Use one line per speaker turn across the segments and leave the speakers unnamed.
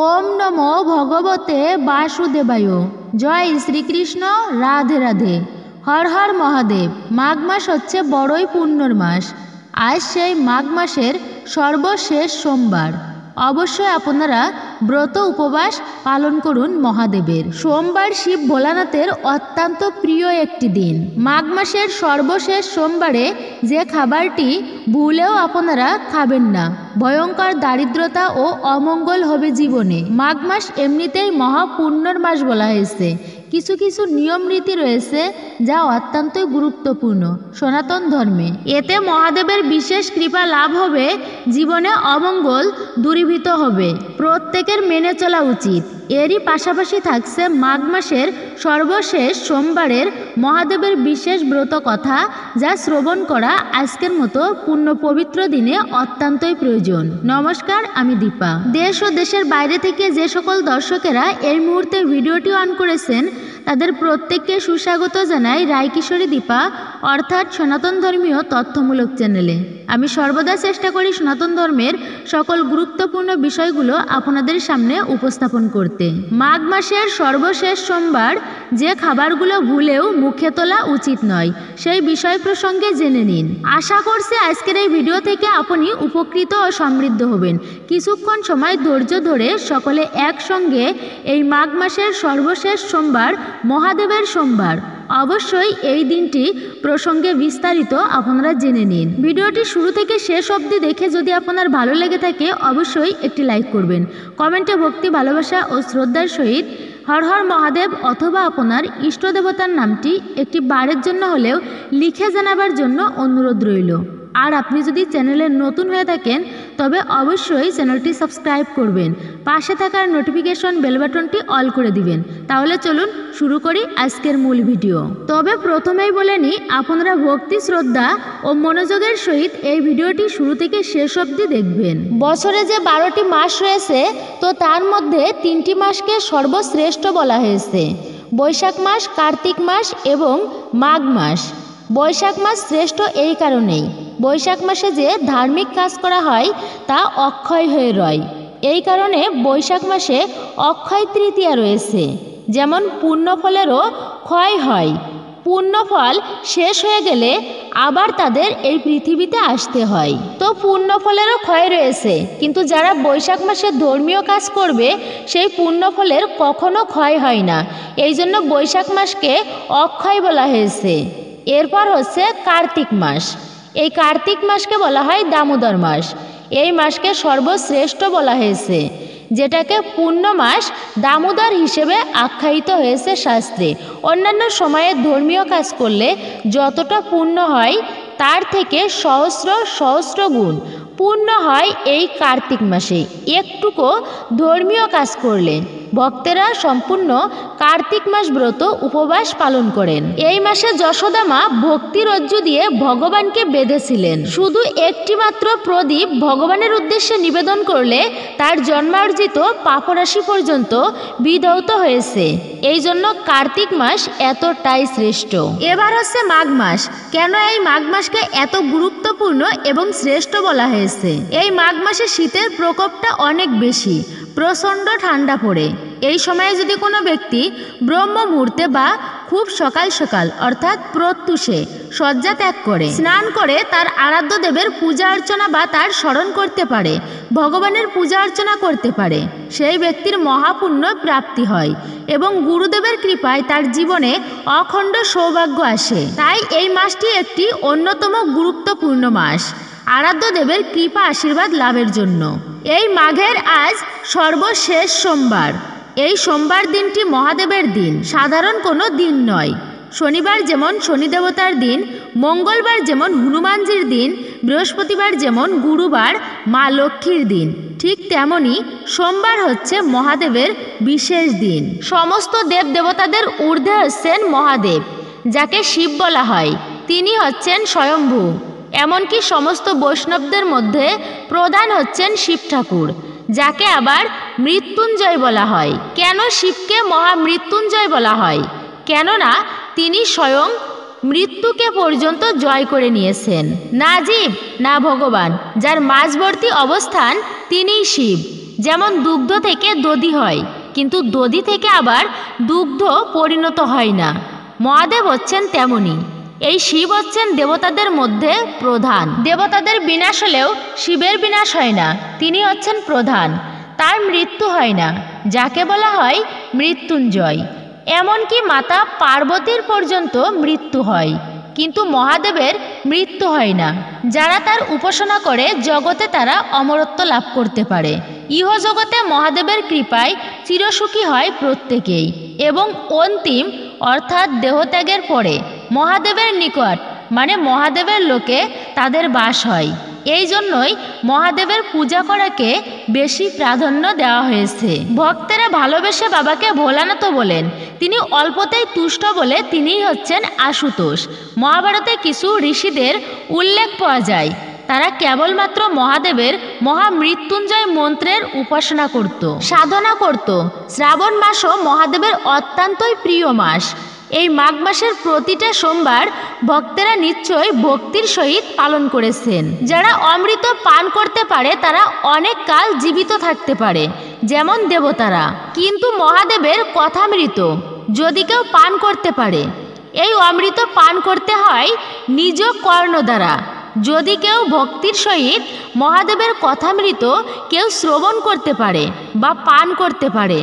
ওম নমো ভগবতে বাসুদেবায়। জয় শ্রীকৃষ্ণ। রাধে রাধে। হর হর মহাদেব। মাঘ মাস হচ্ছে বড়ই পুণ্যর মাস। আজ সেই মাঘ মাসের সর্বশেষ সোমবার। অবশ্যই আপনারা ব্রত উপবাস পালন করুন মহাদেবের। সোমবার শিব ভোলানাথের অত্যন্ত প্রিয় একটি দিন। মাঘ মাসের সর্বশেষ সোমবারে যে খাবারটি ভুলেও আপনারা খাবেন না, ভয়ঙ্কর দারিদ্রতা ও অমঙ্গল হবে জীবনে। মাঘ মাস এমনিতেই মহাপুণ্যর মাস বলা হয়েছে। কিছু কিছু নিয়ম রীতি রয়েছে যা অত্যন্তই গুরুত্বপূর্ণ সনাতন ধর্মে। এতে মহাদেবের বিশেষ কৃপা লাভ হবে, জীবনে অমঙ্গল দূরীভূত হবে। প্রত্যেকের মেনে চলা উচিত। এরই পাশাপাশি থাকছে মাঘ মাসের সর্বশেষ সোমবারের মহাদেবের বিশেষ ব্রত কথা, যা শ্রবণ করা আজকের মতো পুণ্য পবিত্র দিনে অত্যন্তই প্রয়োজন। নমস্কার, আমি দীপা। দেশ ও দেশের বাইরে থেকে যে সকল দর্শকেরা এই মুহূর্তে ভিডিওটি অন করেছেন তাদের প্রত্যেককে সুস্বাগত জানাই রায়কিশোরী দীপা অর্থাৎ সনাতন ধর্মীয় তথ্যমূলক চ্যানেলে। আমি সর্বদা চেষ্টা করি সনাতন ধর্মের সকল গুরুত্বপূর্ণ বিষয়গুলো আপনাদের সামনে উপস্থাপন করতে। মাঘ মাসের সর্বশেষ সোমবার যে খাবারগুলো ভুলেও মুখে তোলা উচিত নয়, সেই বিষয় প্রসঙ্গে জেনে নিন। আশা করছি আজকের এই ভিডিও থেকে আপনি উপকৃত ও সমৃদ্ধ হবেন। কিছুক্ষণ সময় ধৈর্য ধরে সকলে একসঙ্গে এই মাঘ মাসের সর্বশেষ সোমবার, মহাদেবের সোমবার, অবশ্যই এই দিনটি প্রসঙ্গে বিস্তারিত আপনারা জেনে নিন। ভিডিওটি শুরু থেকে শেষ অবধি দেখে যদি আপনার ভালো লেগে থাকে অবশ্যই একটি লাইক করবেন। কমেন্টে ভক্তি, ভালোবাসা ও শ্রদ্ধার সহিত হর হর মহাদেব অথবা আপনার ইষ্ট দেবতার নামটি একটি বারের জন্য হলেও লিখে জানাবার জন্য অনুরোধ রইল। আর আপনি যদি চ্যানেলে নতুন হয়ে থাকেন তবে অবশ্যই চ্যানেলটি সাবস্ক্রাইব করবেন। পাশে থাকার নোটিফিকেশন বেল বাটনটি অল করে দিবেন। তাহলে চলুন শুরু করি আজকের মূল ভিডিও। তবে প্রথমেই বলে নিই, আপনারা ভক্তি, শ্রদ্ধা ও মনোযোগের সহিত এই ভিডিওটি শুরু থেকে শেষ অবধি দেখবেন। বছরে যে 12টি মাস রয়েছে তো তার মধ্যে 3টি মাসকে সর্বশ্রেষ্ঠ বলা হয়েছে: বৈশাখ মাস, কার্তিক মাস এবং মাঘ মাস। বৈশাখ মাস শ্রেষ্ঠ এই কারণেই, বৈশাখ মাসে যে ধার্মিক কাজ করা হয় তা অক্ষয় হয়ে রয়। এই কারণে বৈশাখ মাসে অক্ষয় তৃতীয়া রয়েছে। যেমন পুণ্যফলেরও ক্ষয় হয়, পুণ্যফল শেষ হয়ে গেলে আবার তাদের এই পৃথিবীতে আসতে হয়। তো পুণ্যফলেরও ক্ষয় রয়েছে, কিন্তু যারা বৈশাখ মাসে ধর্মীয় কাজ করবে সেই পুণ্যফলের কখনো ক্ষয় হয় না। এই জন্য বৈশাখ মাসকে অক্ষয় বলা হয়েছে। এরপর হচ্ছে কার্তিক মাস। এই কার্তিক মাসকে বলা হয় দামোদর মাস। এই মাসকে সর্বশ্রেষ্ঠ বলা হয়েছে, যেটাকে পুণ্য মাস দামোদর হিসেবে আখ্যায়িত হয়েছে শাস্ত্রে। অন্যান্য সময়ে ধর্মীয় কাজ করলে যতটা পুণ্য হয় তার থেকে সহস্র সহস্র গুণ পুণ্য হয় এই কার্তিক মাসে একটুকু ধর্মীয় কাজ করলে। ভক্তেরা সম্পূর্ণ কার্তিক মাস ব্রত উপবাস পালন করেন। এই মাসে যশোদা মা ভক্তি রজ্জু দিয়ে ভগবানকে বেঁধেছিলেন। শুধু একটি মাত্র প্রদীপ ভগবানের উদ্দেশ্যে নিবেদন করলে তার জন্মার্জিত পাপরাশি পর্যন্ত বিধৌত হয়েছে। এই জন্য কার্তিক মাস এতটাই শ্রেষ্ঠ। এবার হচ্ছে মাঘ মাস। কেন এই মাঘ মাসকে এত গুরুত্বপূর্ণ এবং শ্রেষ্ঠ বলা হয়েছে? এই মাঘ মাসে শীতের প্রকোপটা অনেক বেশি, প্রচণ্ড ঠান্ডা পড়ে। এই সময়ে যদি কোনো ব্যক্তি ব্রহ্ম মুহূর্তে বা খুব সকাল সকাল অর্থাৎ প্রত্যুষে শয্যা ত্যাগ করে স্নান করে তার আরাধ্য দেবের পূজা অর্চনা বা তার স্মরণ করতে পারে, ভগবানের পূজা অর্চনা করতে পারে, সেই ব্যক্তির মহাপুণ্য প্রাপ্তি হয় এবং গুরুদেবের কৃপায় তার জীবনে অখণ্ড সৌভাগ্য আসে। তাই এই মাসটি একটি অন্যতম গুরুত্বপূর্ণ মাস আরাধ্য দেবের কৃপা আশীর্বাদ লাভের জন্য। এই মাঘের আজ সর্বশেষ সোমবার। এই সোমবার দিনটি মহাদেবের দিন, সাধারণ কোনো দিন নয়। শনিবার যেমন শনি দেবতার দিন, মঙ্গলবার যেমন হনুমানজির দিন, বৃহস্পতিবার যেমন গুরুবার মা লক্ষ্মীর দিন, ঠিক তেমনি সোমবার হচ্ছে মহাদেবের বিশেষ দিন। সমস্ত দেব দেবতাদের ঊর্ধ্বে হচ্ছেন মহাদেব, যাকে শিব বলা হয়। তিনি হচ্ছেন স্বয়ম্ভু। এমনকি সমস্ত বৈষ্ণবদের মধ্যে প্রধান হচ্ছেন শিব ঠাকুর, যাকে আবার মৃত্যুঞ্জয় বলা হয়। কেন শিবকে মহামৃত্যুঞ্জয় বলা হয়? কেননা তিনি স্বয়ং মৃত্যুকে পর্যন্ত জয় করে নিয়েছেন। না জীব না ভগবান, যার মাঝবর্তী অবস্থান তিনিই শিব। যেমন দুগ্ধ থেকে দধি হয়, কিন্তু দধি থেকে আবার দুগ্ধ পরিণত হয় না। মহাদেব হচ্ছেন তেমনি। এই শিব হচ্ছেন দেবতাদের মধ্যে প্রধান। দেবতাদের বিনাশ হলেও শিবের বিনাশ হয় না, তিনি হচ্ছেন প্রধান। তার মৃত্যু হয় না, যাকে বলা হয় মৃত্যুঞ্জয়। এমনকি মাতা পার্বতীর পর্যন্ত মৃত্যু হয়, কিন্তু মহাদেবের মৃত্যু হয় না। যারা তার উপাসনা করে জগতে তারা অমরত্ব লাভ করতে পারে। ইহজগতে মহাদেবের কৃপায় চিরসুখী হয় প্রত্যেকেই, এবং অন্তিম অর্থাৎ দেহত্যাগের পরে মহাদেবের নিকট মানে মহাদেবের লোকে তাদের বাস হয়। এই জন্যই মহাদেবের পূজা করাকে বেশি প্রাধান্য দেওয়া হয়েছে। ভক্তেরা ভালোবেসে বাবাকে ভোলানাথও বলেন। তিনি অল্পতেই তুষ্ট বলে তিনিই হচ্ছেন আশুতোষ। মহাভারতে কিছু ঋষিদের উল্লেখ পাওয়া যায়, তারা কেবলমাত্র মহাদেবের মহামৃত্যুঞ্জয় মন্ত্রের উপাসনা করত, সাধনা করত। শ্রাবণ মাসও মহাদেবের অত্যন্তই প্রিয় মাস। এই মাঘ মাসের প্রতিটা সোমবার ভক্তেরা নিশ্চয়ই ভক্তির সহিত পালন করেছেন। যারা অমৃত পান করতে পারে তারা অনেক কাল জীবিত থাকতে পারে, যেমন দেবতারা। কিন্তু মহাদেবের কথামৃত যদি কেউ পান করতে পারে, এই অমৃত পান করতে হয় নিজ কর্ণ দ্বারা। যদি কেউ ভক্তির সহিত মহাদেবের কথামৃত কেউ শ্রবণ করতে পারে বা পান করতে পারে,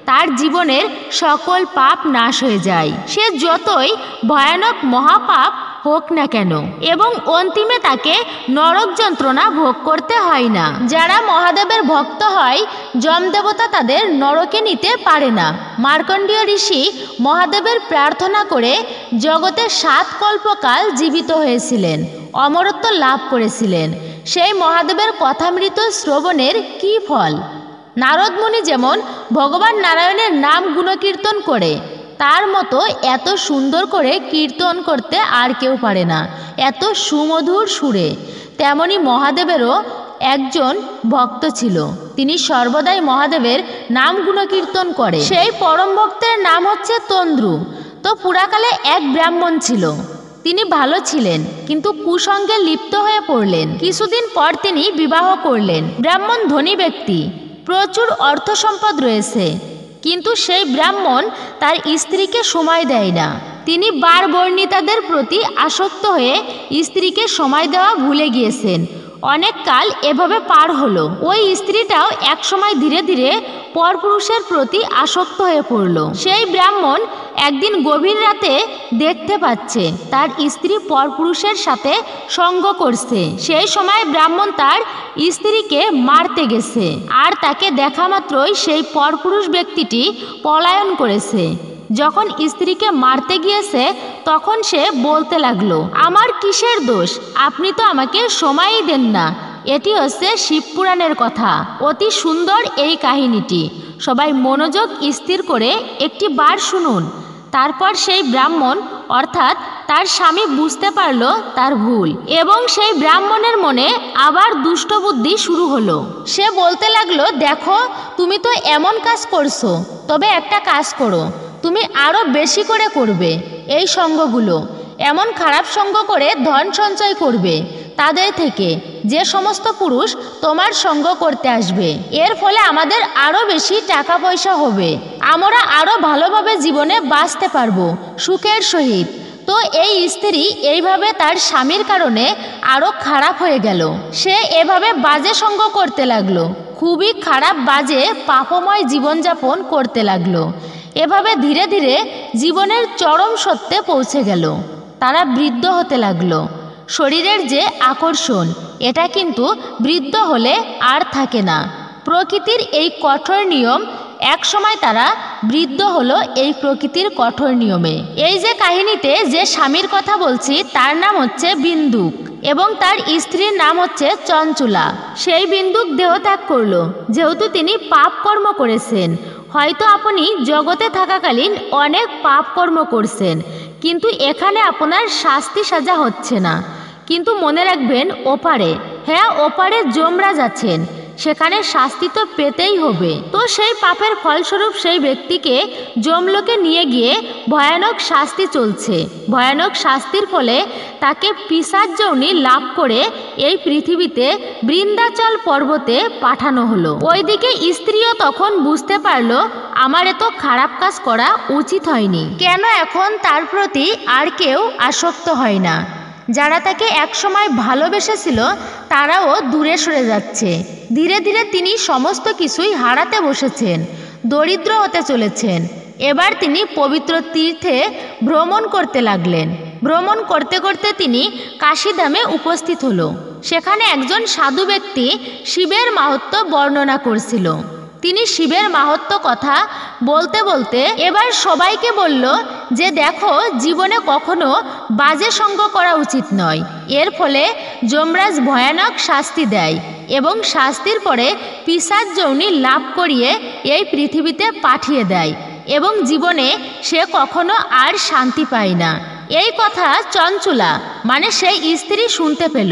তার জীবনের সকল পাপ নাশ হয়ে যায়, সে যতই ভয়ানক মহাপাপ হোক না কেন, এবং অন্তিমে তাকে নরক যন্ত্রণা ভোগ করতে হয় না। যারা মহাদেবের ভক্ত হয় যমদেবতা তাদের নরকে নিতে পারে না। মার্কণ্ডেয় ঋষি মহাদেবের প্রার্থনা করে জগতে 7 কল্পকাল জীবিত হয়েছিলেন, অমরত্ব লাভ করেছিলেন। সেই মহাদেবের কথামৃত শ্রবণের কী ফল! নারদ মুনি যেমন ভগবান নারায়ণের নাম গুণকীর্তন করে, তার মতো এত সুন্দর করে কীর্তন করতে আর কেউ পারে না, এত সুমধুর সুরে। তেমনি মহাদেবেরও একজন ভক্ত ছিল, তিনি সর্বদাই মহাদেবের নাম গুণকীর্তন করে। সেই পরম ভক্তের নাম হচ্ছে তন্দ্রু। তো পুরাকালে এক ব্রাহ্মণ ছিল, তিনি ভালো ছিলেন, কিন্তু কুসঙ্গে লিপ্ত হয়ে পড়লেন। কিছুদিন পর তিনি বিবাহ করলেন। ব্রাহ্মণ ধনী ব্যক্তি, প্রচুর অর্থ সম্পদ রয়েছে, কিন্তু সেই ব্রাহ্মণ তার স্ত্রীকে সময় দেয় না। তিনি বারবর্ণিতাদের প্রতি আসক্ত হয়ে স্ত্রীকে সময় দেওয়া ভুলে গিয়েছেন। অনেক কাল এভাবে পার হলো। ওই স্ত্রীটাও একসময় ধীরে ধীরে পরপুরুষের প্রতি আসক্ত হয়ে পড়ল। সেই ব্রাহ্মণ একদিন গভীর রাতে দেখতে পাচ্ছে তার স্ত্রী পরপুরুষের সাথে সঙ্গ করছে। সেই সময় ব্রাহ্মণ তার স্ত্রীকে মারতে গেছে, আর তাকে দেখা মাত্রই সেই পরপুরুষ ব্যক্তিটি পলায়ন করেছে। যখন স্ত্রীকে মারতে গিয়েছে তখন সে বলতে লাগলো, আমার কিসের দোষ, আপনি তো আমাকে সময়ই দেন না। এটি হচ্ছে শিবপুরাণের কথা। অতি সুন্দর এই কাহিনীটি, সবাই মনোযোগ স্থির করে একটি বার শুনুন। তারপর সেই ব্রাহ্মণ অর্থাৎ তার স্বামী বুঝতে পারল তার ভুল, এবং সেই ব্রাহ্মণের মনে আবার দুষ্ট বুদ্ধি শুরু হলো। সে বলতে লাগলো, দেখো তুমি তো এমন কাজ করছো, তবে একটা কাজ করো, তুমি আরও বেশি করে করবে এই সঙ্গগুলো। এমন খারাপ সঙ্গ করে ধন সঞ্চয় করবে তাদের থেকে, যে সমস্ত পুরুষ তোমার সঙ্গ করতে আসবে। এর ফলে আমাদের আরও বেশি টাকা পয়সা হবে, আমরা আরও ভালোভাবে জীবনে বাঁচতে পারবো সুখের সহিত। তো এই স্ত্রী এইভাবে তার স্বামীর কারণে আরও খারাপ হয়ে গেল। সে এভাবে বাজে সঙ্গ করতে লাগলো, খুবই খারাপ বাজে পাপময় জীবনযাপন করতে লাগলো। এভাবে ধীরে ধীরে জীবনের চরম সত্যে পৌঁছে গেল। তারা বৃদ্ধ হতে লাগলো। শরীরের যে আকর্ষণ, এটা কিন্তু বৃদ্ধ হলে আর থাকে না। প্রকৃতির এই কঠোর নিয়ম, এক সময় তারা বৃদ্ধ হলো এই প্রকৃতির কঠোর নিয়মে। এই যে কাহিনীতে যে স্বামীর কথা বলছি তার নাম হচ্ছে বিন্দুক, এবং তার স্ত্রীর নাম হচ্ছে চঞ্চলা। সেই বিন্দুক দেহত্যাগ করলো, যেহেতু তিনি পাপ কর্ম করেছেন। হয়তো আপনি জগতে থাকাকালীন অনেক পাপ কর্ম করছেন, কিন্তু এখানে আপনার শাস্তি সাজা হচ্ছে না। কিন্তু মনে রাখবেন ওপারে, হ্যাঁ ওপারে যমরাজ আছেন, সেখানে শাস্তি তো পেতেই হবে। তো সেই পাপের ফলস্বরূপ সেই ব্যক্তিকে যমলোকে নিয়ে গিয়ে ভয়ানক শাস্তি চলছে। ভয়ানক শাস্তির ফলে তাকে পিশাচ যোনি লাভ করে এই পৃথিবীতে বৃন্দাচল পর্বতে পাঠানো হলো। ওইদিকে স্ত্রীও তখন বুঝতে পারলো আমার এত খারাপ কাজ করা উচিত হয়নি, কেন এখন তার প্রতি আর কেউ আসক্ত হয় না। যারা তাকে একসময় ভালোবেসেছিল তারাও দূরে সরে যাচ্ছে। ধীরে ধীরে তিনি সমস্ত কিছুই হারাতে বসেছেন, দরিদ্র হতে চলেছেন। এবার তিনি পবিত্র তীর্থে ভ্রমণ করতে লাগলেন। ভ্রমণ করতে করতে তিনি কাশীধামে উপস্থিত হলো। সেখানে একজন সাধু ব্যক্তি শিবের মাহাত্ম্য বর্ণনা করছিল। তিনি শিবের মাহাত্ম্য কথা বলতে বলতে এবার সবাইকে বলল যে দেখো, জীবনে কখনো বাজে সঙ্গ করা উচিত নয়। এর ফলে যমরাজ ভয়ানক শাস্তি দেয় এবং শাস্তির পরে পিশাচ যোনি লাভ করিয়ে এই পৃথিবীতে পাঠিয়ে দেয় এবং জীবনে সে কখনো আর শান্তি পায় না। এই কথা চঞ্চলা মানে সেই স্ত্রী শুনতে পেল।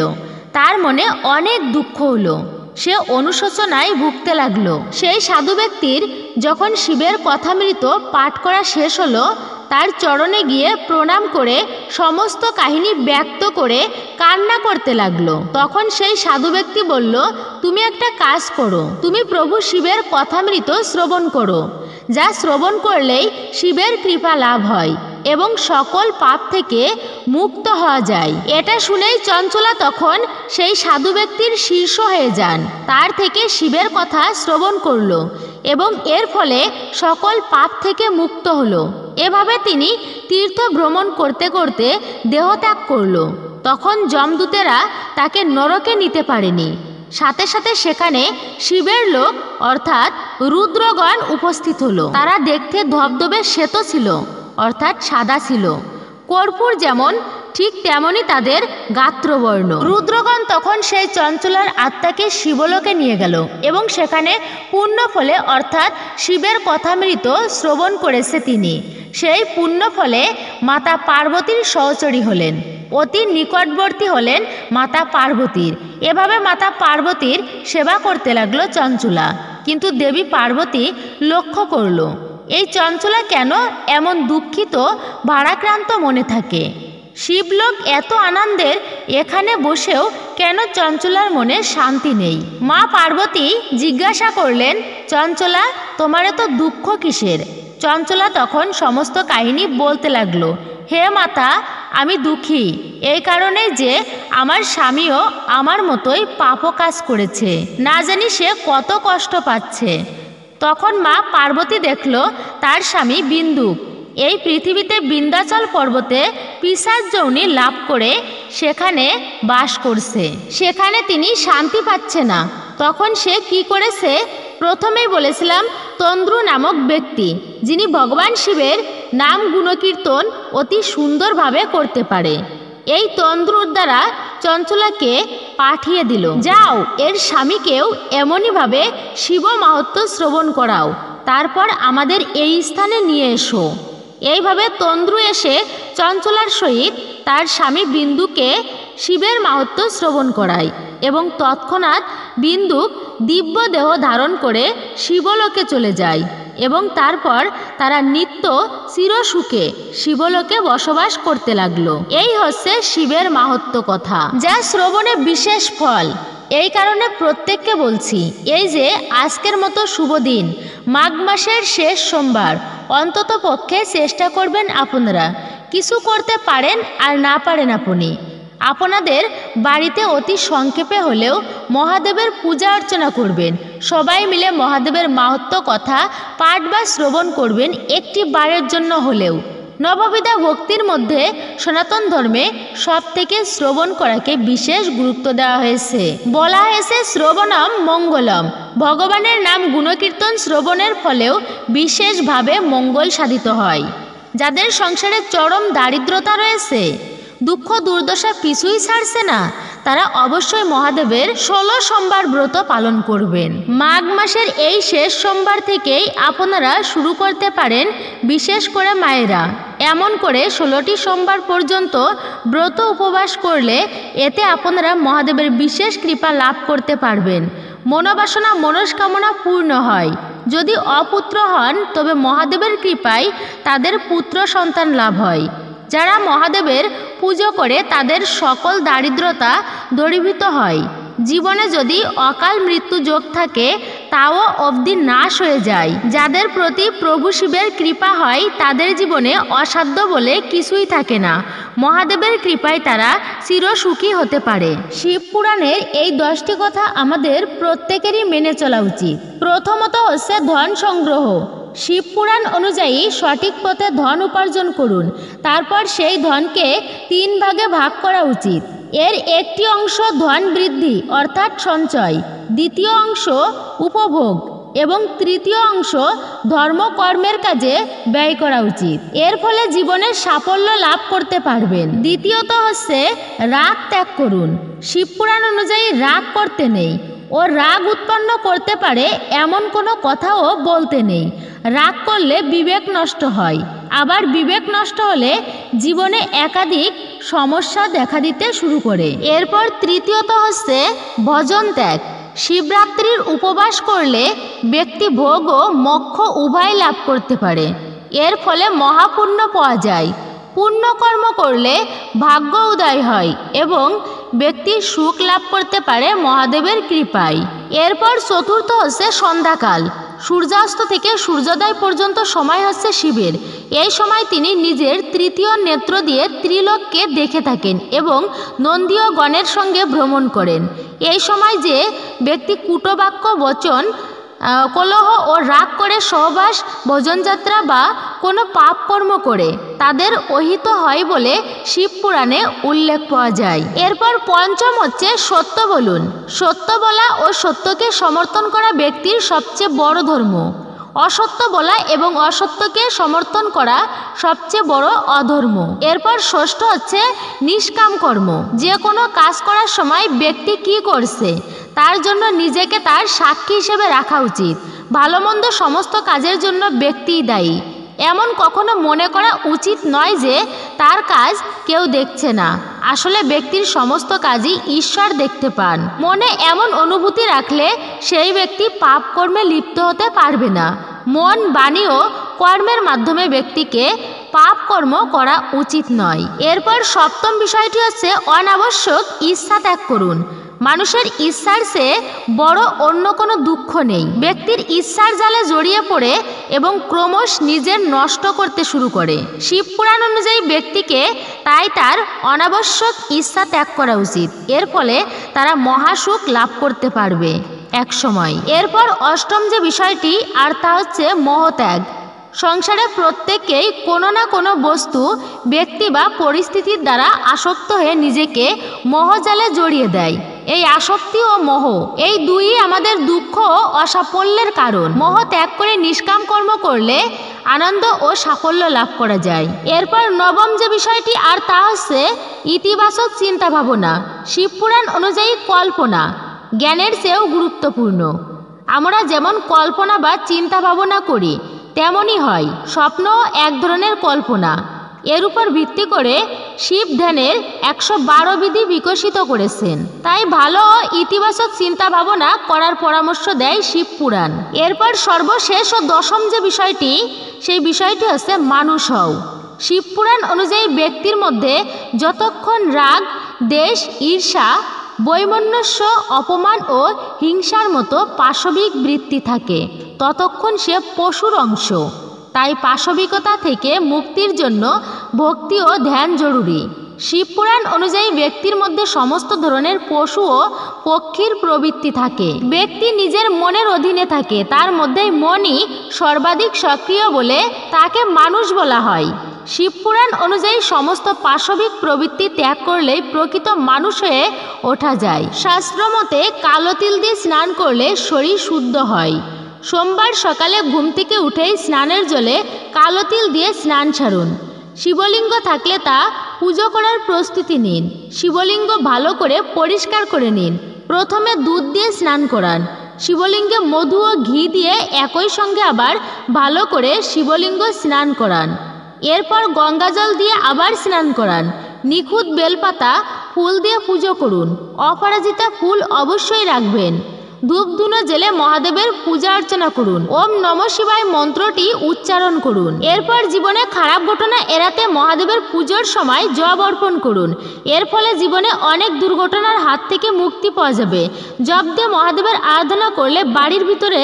তার মনে অনেক দুঃখ হলো, সে অনুশোচনায় ভুগতে লাগলো। সেই সাধু ব্যক্তির যখন শিবের কথামৃত পাঠ করা শেষ হলো, তার চরণে গিয়ে প্রণাম করে সমস্ত কাহিনী ব্যক্ত করে কান্না করতে লাগলো। তখন সেই সাধু ব্যক্তি বলল, তুমি একটা কাজ করো, তুমি প্রভু শিবের কথামৃত শ্রবণ করো, যা শ্রবণ করলেই শিবের কৃপা লাভ হয় এবং সকল পাপ থেকে মুক্ত হওয়া যায়। এটা শুনেই চঞ্চলা তখন সেই সাধু ব্যক্তির শীর্ষ হয়ে যান। তার থেকে শিবের কথা শ্রবণ করল এবং এর ফলে সকল পাপ থেকে মুক্ত হলো। এভাবে তিনি তীর্থ ভ্রমণ করতে করতে দেহত্যাগ করল। তখন যমদূতেরা তাকে নরকে নিতে পারেনি। সাথে সাথে সেখানে শিবের লোক অর্থাৎ রুদ্রগণ উপস্থিত হলো। তারা দেখতে ধবধবে শ্বেত ছিল অর্থাৎ সাদা ছিল। কর্পূর যেমন ঠিক তেমনই তাদের গাত্রবর্ণ। রুদ্রগণ তখন সেই চঞ্চলার আত্মাকে শিবলোকে নিয়ে গেল এবং সেখানে পুণ্য ফলে অর্থাৎ শিবের কথামৃত শ্রবণ করেছে তিনি। সেই পুণ্য ফলে মাতা পার্বতীর সহচরী হলেন, অতি নিকটবর্তী হলেন মাতা পার্বতীর। এভাবে মাতা পার্বতীর সেবা করতে লাগলো চঞ্চলা। কিন্তু দেবী পার্বতী লক্ষ্য করল এই চঞ্চলা কেন এমন দুঃখিত ভারাক্রান্ত মনে থাকে। শিবলোক এত আনন্দের, এখানে বসেও কেন চঞ্চলার মনে শান্তি নেই। মা পার্বতী জিজ্ঞাসা করলেন, চঞ্চলা তোমার এত দুঃখ কিসের? চঞ্চলা তখন সমস্ত কাহিনী বলতে লাগলো। হে মাতা, আমি দুঃখী এই কারণে যে আমার স্বামীও আমার মতোই পাপ কাজ করেছে, না জানি সে কত কষ্ট পাচ্ছে। তখন মা পার্বতী দেখল তার স্বামী বিন্দুক এই পৃথিবীতে বিন্ধ্যাচল পর্বতে পিশাচ যোনি লাভ করে সেখানে বাস করছে। সেখানে তিনি শান্তি পাচ্ছে না। তখন সে কি করেছে? প্রথমেই বলেছিলাম তন্দ্রু নামক ব্যক্তি, যিনি ভগবান শিবের নাম গুণকীর্তন অতি সুন্দরভাবে করতে পারে, এই তন্দ্রুর দ্বারা চঞ্চলাকে পাঠিয়ে দিল, যাও এর স্বামীকেও এমনইভাবে শিব মাহাত্ম্য শ্রবণ করাও, তারপর আমাদের এই স্থানে নিয়ে এসো। এইভাবে তন্দ্রু এসে চঞ্চলার সহিত তার স্বামী বিন্দুকে শিবের মাহাত্ম্য শ্রবণ করায় এবং তৎক্ষণাৎ বিন্দুক দিব্য দেহ ধারণ করে শিবলোকে চলে যায় এবং তারপর তারা নিত্য চিরসুখে শিবলোকে বসবাস করতে লাগলো। এই হচ্ছে শিবের মাহাত্ম্য কথা, যা শ্রবণে বিশেষ ফল। এই কারণে প্রত্যেককে বলছি, এই যে আজকের মতো শুভ দিন, মাঘ মাসের শেষ সোমবার, অন্তত পক্ষে চেষ্টা করবেন আপনারা। কিছু করতে পারেন আর না পারেন আপনি আপনাদের বাড়িতে অতি সংক্ষেপে হলেও মহাদেবের পূজা অর্চনা করবেন। সবাই মিলে মহাদেবের মাহাত্ম্য কথা পাঠ বা শ্রবণ করবেন একটি বারের জন্য হলেও। নববিধা ভক্তির মধ্যে সনাতন ধর্মে সব থেকে শ্রবণ করাকে বিশেষ গুরুত্ব দেওয়া হয়েছে। বলা হয়েছে শ্রবণম মঙ্গলম, ভগবানের নাম গুণকীর্তন শ্রবণের ফলেও বিশেষভাবে মঙ্গল সাধিত হয়। যাদের সংসারে চরম দারিদ্রতা রয়েছে, দুঃখ দুর্দশা পিছুই ছাড়ছে না, তারা অবশ্যই মহাদেবের 16 সোমবার ব্রত পালন করবেন। মাঘ মাসের এই শেষ সোমবার থেকেই আপনারা শুরু করতে পারেন। বিশেষ করে মায়েরা এমন করে 16টি সোমবার পর্যন্ত ব্রত উপবাস করলে এতে আপনারা মহাদেবের বিশেষ কৃপা লাভ করতে পারবেন। মনোবাসনা মনস্কামনা পূর্ণ হয়। যদি অপুত্র হন তবে মহাদেবের কৃপায় তাদের পুত্র সন্তান লাভ হয়। যারা মহাদেবের পুজো করে তাদের সকল দারিদ্রতা দূরীভূত হয়। জীবনে যদি অকাল মৃত্যু যোগ থাকে তাও অবধি নাশ হয়ে যায়। যাদের প্রতি প্রভু শিবের কৃপা হয় তাদের জীবনে অসাধ্য বলে কিছুই থাকে না। মহাদেবের কৃপায় তারা চিরসুখী হতে পারে। শিব পুরাণের এই 10টি কথা আমাদের প্রত্যেকেরই মেনে চলা উচিত। প্রথমত হচ্ছে ধন সংগ্রহ। শিব পুরাণ অনুযায়ী সঠিক পথে ধন উপার্জন করুন, তারপর সেই ধনকে 3 ভাগে ভাগ করা উচিত। এর একটি অংশ ধন বৃদ্ধি অর্থাৎ সঞ্চয়, দ্বিতীয় অংশ উপভোগ এবং তৃতীয় অংশ ধর্মকর্মের কাজে ব্যয় করা উচিত। এর ফলে জীবনের সাফল্য লাভ করতে পারবেন। দ্বিতীয়ত হচ্ছে রাগ ত্যাগ করুন। শিবপুরাণ অনুযায়ী রাগ করতে নেই ও রাগ উৎপন্ন করতে পারে এমন কোনো কথাও বলতে নেই। রাগ করলে বিবেক নষ্ট হয়, আবার বিবেক নষ্ট হলে জীবনে একাধিক সমস্যা দেখা দিতে শুরু করে। এরপর তৃতীয়ত হচ্ছে ভজন ত্যাগ। শিবরাত্রির উপবাস করলে ব্যক্তি ভোগ ও মোক্ষ উভয় লাভ করতে পারে। এর ফলে মহাপুণ্য পাওয়া যায়। পুণ্যকর্ম করলে ভাগ্য উদয় হয় এবং ব্যক্তি সুখ লাভ করতে পারে মহাদেবের কৃপায়। এরপর চতুর্থ হচ্ছে সন্ধ্যাকাল। সূর্যাস্ত থেকে সূর্যোদয় পর্যন্ত সময় হচ্ছে শিবের। এই সময় তিনি নিজের তৃতীয় নেত্র দিয়ে ত্রিলোককে দেখে থাকেন এবং নন্দীয় গণের সঙ্গে ভ্রমণ করেন। এই সময় যে ব্যক্তি কূটবাক্য বচন কলহ ও রাগ করে সহবাস ভোজনযাত্রা বা কোনো পাপ কর্ম করে তাদের অহিত হয় বলে শিব পুরাণে উল্লেখ পাওয়া যায়। এরপর পঞ্চম হচ্ছে সত্য বলুন। সত্য বলা ও সত্যকে সমর্থন করা ব্যক্তির সবচেয়ে বড় ধর্ম। অসত্য বলা এবং অসত্যকে সমর্থন করা সবচেয়ে বড় অধর্ম। এরপর ষষ্ঠ হচ্ছে নিষ্কাম কর্ম। যে কোনো কাজ করার সময় ব্যক্তি কি করছে তার জন্য নিজেকে তার সাক্ষী হিসেবে রাখা উচিত। ভালো মন্দ সমস্ত কাজের জন্য ব্যক্তিই দায়ী। এমন কখনো মনে করা উচিত নয় যে তার কাজ কেউ দেখছে না। আসলে ব্যক্তির সমস্ত কাজই ঈশ্বর দেখতে পান। মনে এমন অনুভূতি রাখলে সেই ব্যক্তি পাপ কর্মে লিপ্ত হতে পারবে না। মন, বাণী ও কর্মের মাধ্যমে ব্যক্তিকে পাপ কর্ম করা উচিত নয়। এরপর সপ্তম বিষয়টি হচ্ছে অনাবশ্যক ইচ্ছা ত্যাগ করুন। মানুষের ইচ্ছার চেয়ে বড় অন্য কোনো দুঃখ নেই। ব্যক্তির ইচ্ছার জালে জড়িয়ে পড়ে এবং ক্রমশ নিজের নষ্ট করতে শুরু করে। শিব পুরাণ অনুযায়ী ব্যক্তিকে তাই তার অনাবশ্যক ইচ্ছা ত্যাগ করা উচিত। এর ফলে তারা মহাসুখ লাভ করতে পারবে এক সময়। এরপর অষ্টম যে বিষয়টি আর তা হচ্ছে মোহত্যাগ। সংসারে প্রত্যেকেই কোনো না কোনো বস্তু, ব্যক্তি বা পরিস্থিতির দ্বারা আসক্ত হয়ে নিজেকে মোহজালে জড়িয়ে দেয়। এই আসক্তি ও মোহ এই দুইই আমাদের দুঃখ ও অসাফল্যের কারণ। মোহ ত্যাগ করে নিষ্কাম কর্ম করলে আনন্দ ও সাফল্য লাভ করা যায়। এরপর নবম যে বিষয়টি আর তা হচ্ছে ইতিবাচক চিন্তা ভাবনা। শিবপুরাণ অনুযায়ী কল্পনা জ্ঞানের চেয়েও গুরুত্বপূর্ণ। আমরা যেমন কল্পনা বা চিন্তা ভাবনা করি তেমনই হয়। স্বপ্ন এক ধরনের কল্পনা। এর উপর ভিত্তি করে শিব ধ্যানের 112 বিধি বিকশিত করেছেন। তাই ভালো ও ইতিবাচক চিন্তা ভাবনা করার পরামর্শ দেয় শিব পুরাণ। এরপর সর্বশেষ ও দশম যে বিষয়টি, সেই বিষয়টি হচ্ছে মানুষ হও। শিব পুরাণ অনুযায়ী ব্যক্তির মধ্যে যতক্ষণ রাগ, দেশ, ঈর্ষা, বৈমনস্য, অপমান ও হিংসার মতো পাশবিক বৃত্তি থাকে ততক্ষণ সে পশুর অংশ। তাই পাশবিকতা থেকে মুক্তির জন্য ভক্তি ও ধ্যান জরুরি। শিবপুরাণ অনুযায়ী ব্যক্তির মধ্যে সমস্ত ধরনের পশু ও পক্ষীর প্রবৃত্তি থাকে। ব্যক্তি নিজের মনের অধীনে থাকে, তার মধ্যে মনই সর্বাধিক সক্রিয় বলে তাকে মানুষ বলা হয়। শিবপুরাণ অনুযায়ী সমস্ত পাশবিক প্রবৃত্তি ত্যাগ করলেই প্রকৃত মানুষ হয়ে ওঠা যায়। শাস্ত্রমতে কালো তিল দিয়ে স্নান করলে শরীর শুদ্ধ হয়। সোমবার সকালে ঘুম থেকে উঠেই স্নানের জলে কালো তিল দিয়ে স্নান সারুন। শিবলিঙ্গ থাকলে তা পুজো করার প্রস্তুতি নিন। শিবলিঙ্গ ভালো করে পরিষ্কার করে নিন। প্রথমে দুধ দিয়ে স্নান করান। শিবলিঙ্গে মধু ও ঘি দিয়ে একই সঙ্গে আবার ভালো করে শিবলিঙ্গ স্নান করান। এরপর গঙ্গাজল দিয়ে আবার স্নান করান। নিখুঁত বেলপাতা ফুল দিয়ে পুজো করুন। অপরাজিতা ফুল অবশ্যই রাখবেন। ধূপ ধুনো জেলে মহাদেবের পূজা অর্চনা করুন। ওম নমঃ শিবায় মন্ত্রটি উচ্চারণ করুন। এরপর জীবনে খারাপ ঘটনা এড়াতে মহাদেবের পুজোর সময় জব অর্পণ করুন। এর ফলে জীবনে অনেক দুর্ঘটনার হাত থেকে মুক্তি পাওয়া যাবে। জব দিয়ে মহাদেবের আরাধনা করলে বাড়ির ভিতরে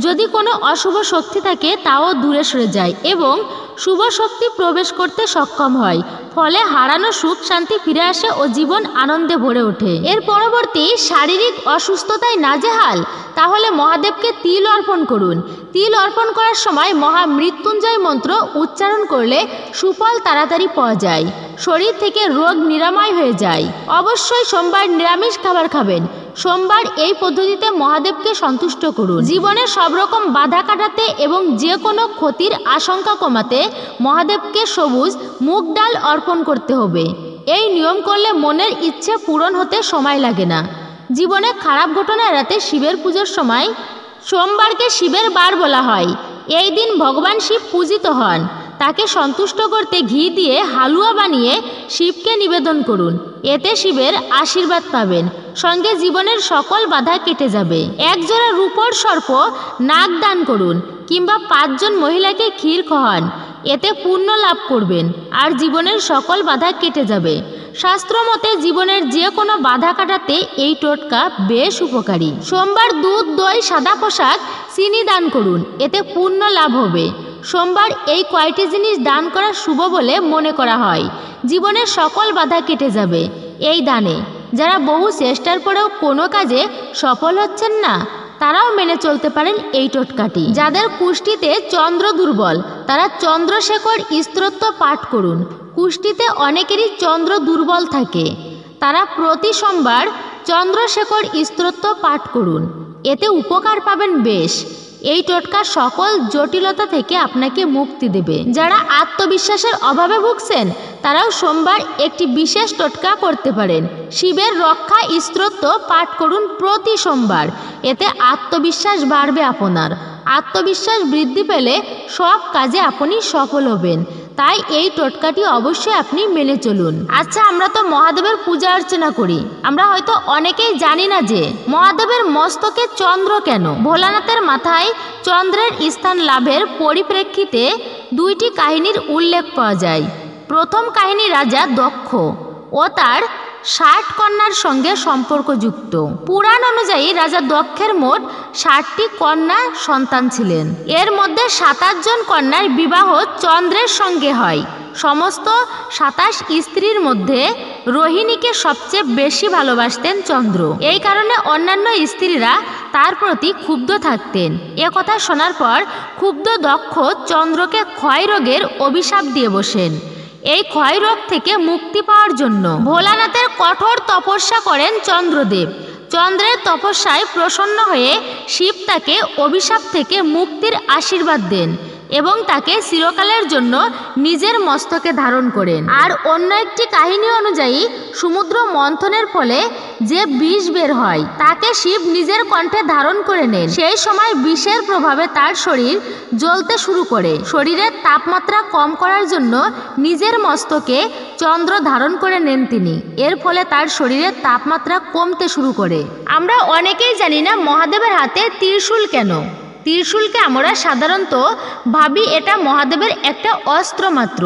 যদি কোনো অশুভ শক্তি থাকে তাও দূরে সরে যায় এবং শুভ শক্তি প্রবেশ করতে সক্ষম হয়। ফলে হারানো সুখ শান্তি ফিরে আসে ও জীবন আনন্দে ভরে ওঠে। এর পরবর্তী শারীরিক অসুস্থতায় নাজেহাল, তাহলে মহাদেবকে তিল অর্পণ করুন। তিল অর্পণ করার সময় মহামৃত্যুঞ্জয় মন্ত্র উচ্চারণ করলে সুফল তাড়াতাড়ি পাওয়া যায়, শরীর থেকে রোগ নিরাময় হয়ে যায়। অবশ্যই সোমবার নিরামিষ খাবার খাবেন। সোমবার এই পদ্ধতিতে মহাদেবকে সন্তুষ্ট করুন। জীবনে সব রকম বাধা কাটাতে এবং যে কোনো ক্ষতির আশঙ্কা কমাতে মহাদেবকে সবুজ মুগ ডাল অর্পণ করতে হবে। এই নিয়ম করলে মনের ইচ্ছে পূরণ হতে সময় লাগে না। জীবনে খারাপ ঘটনা এড়াতে শিবের পুজোর সময় সোমবারকে শিবের বার বলা হয়। এই দিন ভগবান শিব পূজিত হন। তাকে সন্তুষ্ট করতে ঘি দিয়ে হালুয়া বানিয়ে শিবকে নিবেদন করুন। এতে শিবের আশীর্বাদ পাবেন, সঙ্গে জীবনের সকল বাধা কেটে যাবে। একজোড়া রূপোর সর্প নাক দান করুন কিংবা 5 জন মহিলাকে ক্ষীর খাওয়ান। এতে পুণ্য লাভ করবেন আর জীবনের সকল বাধা কেটে যাবে। শাস্ত্র মতে জীবনের যে কোনো বাধা কাটাতে এই টোটকা বেশ উপকারী। সোমবার দুধ, দই, সাদা পোশাক, চিনি দান করুন। এতে পুণ্য লাভ হবে। সোমবার এই কয়টি জিনিস দান করা শুভ বলে মনে করা হয়। জীবনের সকল বাধা কেটে যাবে এই দানে। যারা বহু চেষ্টার পরেও কোনো কাজে সফল হচ্ছেন না, তারাও মেনে চলতে পারেন এই টোটকাটি। যাদের কুষ্টিতে চন্দ্র দুর্বল, তারা চন্দ্রশেখর স্তোত্র পাঠ করুন। কুষ্টিতে অনেকেরই চন্দ্র দুর্বল থাকে, তারা প্রতি সোমবার চন্দ্রশেখর স্তোত্র পাঠ করুন। এতে উপকার পাবেন বেশ। এই টোটকা সকল জটিলতা থেকে আপনাকে মুক্তি দেবে। যারা আত্মবিশ্বাসের অভাবে ভুগছেন, তারাও সোমবার একটি বিশেষ টোটকা করতে পারেন। শিবের রক্ষা স্তোত্র পাঠ করুন প্রতি সোমবার। এতে আত্মবিশ্বাস বাড়বে আপনার। আত্মবিশ্বাস বৃদ্ধি পেলে সব কাজে আপনি সফল হবেন। তাই এই টোটকাটি অবশ্যই আপনি মেনে চলুন। আচ্ছা, আমরা তো মহাদেবের পূজা অর্চনা করি, আমরা হয়তো অনেকেই জানি না যে মহাদেবের মস্তকে চন্দ্র কেন। ভোলানাথের মাথায় চন্দ্রের স্থান লাভের পরিপ্রেক্ষিতে 2টি কাহিনীর উল্লেখ পাওয়া যায়। প্রথম কাহিনী রাজা দক্ষ ও তার 60 কন্যার সঙ্গে সম্পর্কযুক্ত। পুরাণ অনুযায়ী রাজা দক্ষের মোট 60টি কন্যা সন্তান ছিলেন। এর মধ্যে 27 জন কন্যার বিবাহ চন্দ্রের সঙ্গে হয়। সমস্ত 27 স্ত্রীর মধ্যে রোহিণীকে সবচেয়ে বেশি ভালোবাসতেন চন্দ্র। এই কারণে অন্যান্য স্ত্রীরা তার প্রতি ক্ষুব্ধ থাকতেন। এ কথা শোনার পর ক্ষুব্ধ দক্ষ চন্দ্রকে ক্ষয় রোগের অভিশাপ দিয়ে বসেন। এই ক্ষয় রোগ থেকে মুক্তি পাওয়ার জন্য ভোলানাথের কঠোর তপস্যা করেন চন্দ্রদেব। চন্দ্রের তপস্যায় প্রসন্ন হয়ে শিব তাকে অভিশাপ থেকে মুক্তির আশীর্বাদ দেন এবং তাকে চিরকালের জন্য নিজের মস্তকে ধারণ করেন। আর অন্য একটি কাহিনী অনুযায়ী সমুদ্র মন্থনের ফলে যে বিষ বের হয়, তাকে শিব নিজের কণ্ঠে ধারণ করে নেন। সেই সময় বিষের প্রভাবে তার শরীর জ্বলতে শুরু করে। শরীরের তাপমাত্রা কম করার জন্য নিজের মস্তকে চন্দ্র ধারণ করে নেন তিনি। এর ফলে তার শরীরের তাপমাত্রা কমতে শুরু করে। আমরা অনেকেই জানি না মহাদেবের হাতে ত্রিশূল কেন। ত্রিশূলকে আমরা সাধারণত ভাবি এটা মহাদেবের একটা অস্ত্র মাত্র।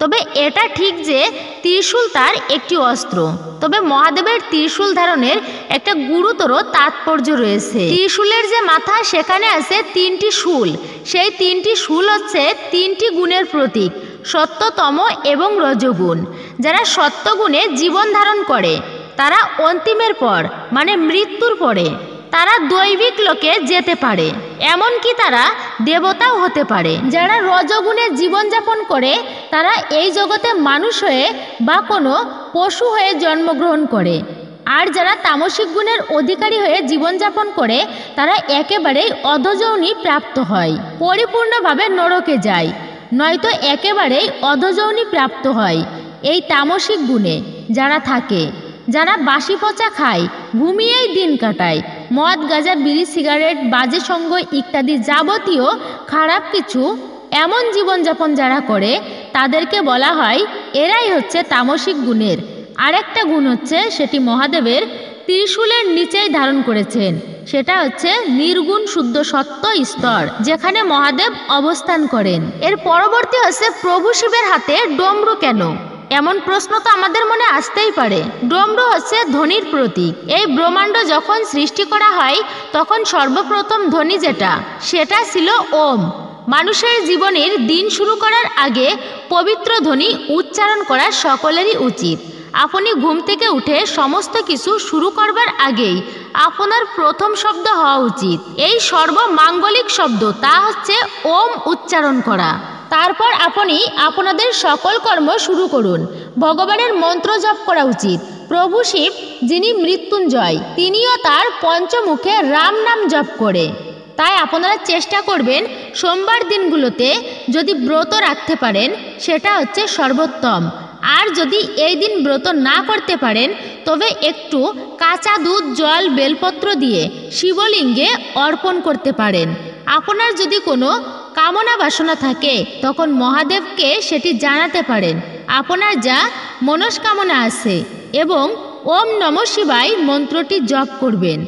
তবে এটা ঠিক যে ত্রিশূল তার একটি অস্ত্র, তবে মহাদেবের ত্রিশূল ধারণের একটা গুরুতর তাৎপর্য রয়েছে। ত্রিশূলের যে মাথা, সেখানে আছে 3টি শূল। সেই 3টি শূল হচ্ছে 3টি গুণের প্রতীক, সত্যতম এবং রজগুণ। যারা সত্যগুণে জীবন ধারণ করে তারা অন্তিমের পর মানে মৃত্যুর পরে তারা দৈবিক লোকে যেতে পারে, এমনকি তারা দেবতাও হতে পারে। যারা রজগুণে জীবনযাপন করে তারা এই জগতে মানুষ হয়ে বা কোনো পশু হয়ে জন্মগ্রহণ করে। আর যারা তামসিক গুণের অধিকারী হয়ে জীবনযাপন করে তারা একেবারেই অধোযৌনি প্রাপ্ত হয়, পরিপূর্ণভাবে নরকে যায়, নয়তো একেবারেই অধোযৌনি প্রাপ্ত হয়। এই তামসিক গুণে যারা থাকে, যারা বাসি পচা খায়, ঘুমিয়েই দিন কাটায়, মদ, গাঁজা, বিড়ি, সিগারেট, বাজে সঙ্গ ইত্যাদি যাবতীয় খারাপ কিছু এমন জীবনযাপন যারা করে তাদেরকে বলা হয় এরাই হচ্ছে তামসিক গুণের। আরেকটা গুণ হচ্ছে সেটি মহাদেবের ত্রিশূলের নিচেই ধারণ করেছেন। সেটা হচ্ছে নির্গুণ শুদ্ধ সত্য স্তর, যেখানে মহাদেব অবস্থান করেন। এর পরবর্তী হচ্ছে প্রভু শিবের হাতে ডমরু কেন? এমন প্রশ্ন তো আমাদের মনে আসতেই পারে। ডমরু হচ্ছে ধ্বনির প্রতীক। এই ব্রহ্মাণ্ড যখন সৃষ্টি করা হয় তখন সর্বপ্রথম ধ্বনি সেটা ছিল ওম। মানুষের জীবনের দিন শুরু করার আগে পবিত্র ধ্বনি উচ্চারণ করা সকলেরই উচিত। আপনি ঘুম থেকে উঠে সমস্ত কিছু শুরু করবার আগেই আপনার প্রথম শব্দ হওয়া উচিত এই সর্বমাঙ্গলিক শব্দ, তা হচ্ছে ওম উচ্চারণ করা। তারপর আপনি আপনাদের সকল কর্ম শুরু করুন। ভগবানের মন্ত্র জপ করা উচিত। প্রভু শিব, যিনি মৃত্যুঞ্জয়, তিনিও তার পঞ্চমুখে রাম নাম জপ করে। তাই আপনারা চেষ্টা করবেন সোমবার দিনগুলোতে যদি ব্রত রাখতে পারেন সেটা হচ্ছে সর্বোত্তম। আর যদি এই দিন ব্রত না করতে পারেন তবে একটু কাঁচা দুধ, জল, বেলপত্র দিয়ে শিবলিঙ্গে অর্পণ করতে পারেন। আপনার যদি কোনো কামনা বাসনা থাকে তখন মহাদেবকে সেটি জানাতে পারেন, আপনার যা মনস্কামনা আছে, এবং ওম নমঃ শিবায় মন্ত্রটি জপ করবেন।